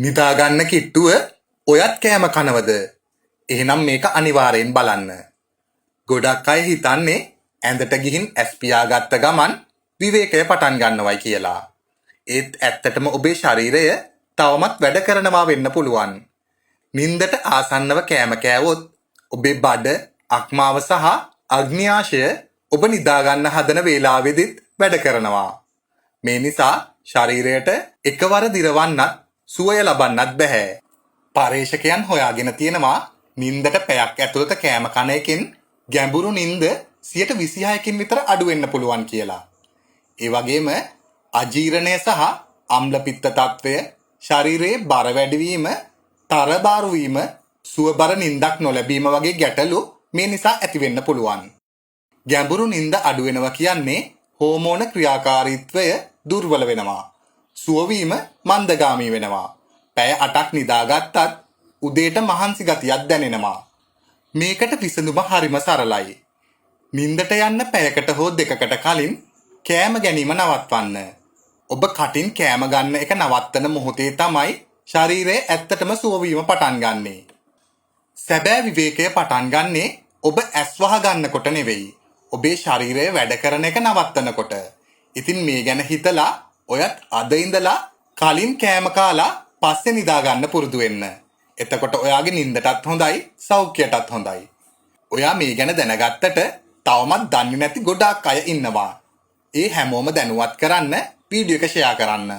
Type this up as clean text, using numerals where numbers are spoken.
නිදාගන්න කිට්ටුව ඔයත් කෑම කනවද? එහෙනම් මේක අනිවාර්යෙන් බලන්න. ගොඩක් අය හිතන්නේ ඇඳට ගිහින් ඇස් පියාගත්ත ගමන් විවේකය පටන් ගන්නවයි කියලා. ඒත් ඇත්තටම ඔබේ ශරීරය තවමත් වැඩ කරනවා වෙන්න පුළුවන්. නින්දට ආසන්නව කෑම කෑවොත් ඔබේ බඩ, අක්මාව සහ අග්න්‍යාශය ඔබ නිදාගන්න හදන වේලාවෙදිත් වැඩ කරනවා. මේ නිසා ශරීරයට එකවර දිරවන්නත් සුවය ලබන්නත් බැහැ. පර්යේෂකයන් හොයාගෙන තියෙනවා නින්දට පැයක් ඇතුළත කෑම කන එකෙන් ගැඹුරු නින්ද 26%කින් විතර අඩු වෙන්න පුළුවන් කියලා. ඒ වගේම අජීර්ණය සහ අම්ලපිත්ත තත්ත්වය, ශරීරයේ බර වැඩිවීම, තරබාරු වීම, සුවබර නින්දක් නොලැබීම වගේ ගැටලු මේ නිසා ඇති වෙන්න පුළුවන්. ගැඹුරු නින්ද අඩු වෙනවා කියන්නේ හෝමෝන ක්‍රියාකාරීත්වය දුර්වල වෙනවා. සුවවීම මන්දගාමී වෙනවා. පැය 8ක් නිදාගත්තත් උදේට මහන්සි ගතියක් දැනෙනවා. මේකට විසඳුම හරිම සරලයි. නින්දට යන්න පැයකට හෝ දෙකකට කලින් කෑම ගැනීම නවත්වන්න. ඔබ කටින් කෑම ගන්න එක නවත්තන මොහොතේ තමයි ශරීරය ඇත්තටම සුවවීම පටන් ගන්නෙ. සැබෑ විවේකය පටන් ගන්නේ ඔබ ඇස් වහ ගන්නකොට නෙවෙයි. ඔබේ ශරීරය වැඩ කරන එක නවත්තනකොට. ඉතින් මේ ගැන හිතලා ඔයත් අද ඉඳලා කලින් කෑම කාලා පස්සේ නිදා ගන්න පුරුදු වෙන්න. එතකොට ඔයාගේ නින්දටත් හොඳයි, සෞඛ්‍යයටත් හොඳයි. ඔයා මේ ගැන දැනගත්තට තවමත් දන්නේ නැති ගොඩාක් අය ඉන්නවා. ඒ හැමෝම දැනුවත් කරන්න වීඩියෝ එක ෂෙයා කරන්න.